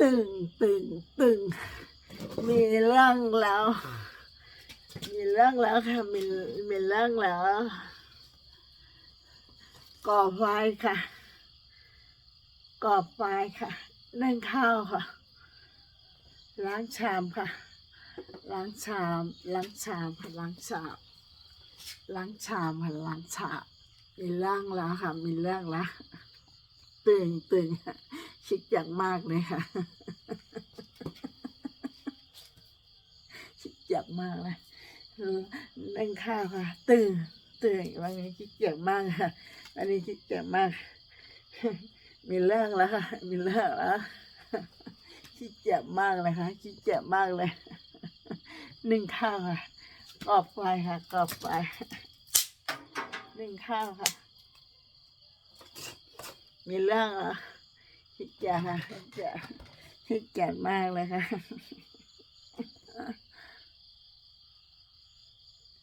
ตึงตึงตึงมีเรื่องแล้วมีเรื่องแล้วค่ะมีเรื่องแล้วก่อไฟค่ะก่อไฟค่ะนึ่งข้าวค่ะล้างชามค่ะล้างชามล้างชามค่ะล้างชามล้างชามค่ะล้างชามมีเรื่องแล้วค่ะมีเรื่องแล้วตึงคิดอย่างมากเลยค่ะคิดอย่างมากเลยนึ่งข้าวค่ะตื่นวันนี้คิดอย่างมากค่ะวันนี้คิดอย่างมากมีเรื่องแล้วค่ะมีเรื่องแล้วคิดเจ็บมากเลยค่ะคิดเจ็บมากเลยนึ่งข้าวค่ะกรอบไฟค่ะกรอบไฟนึ่งข้าวค่ะมีเรื่องเหรอคิดเจ็บค่ะคิดเจ็บมากเลยค่ะ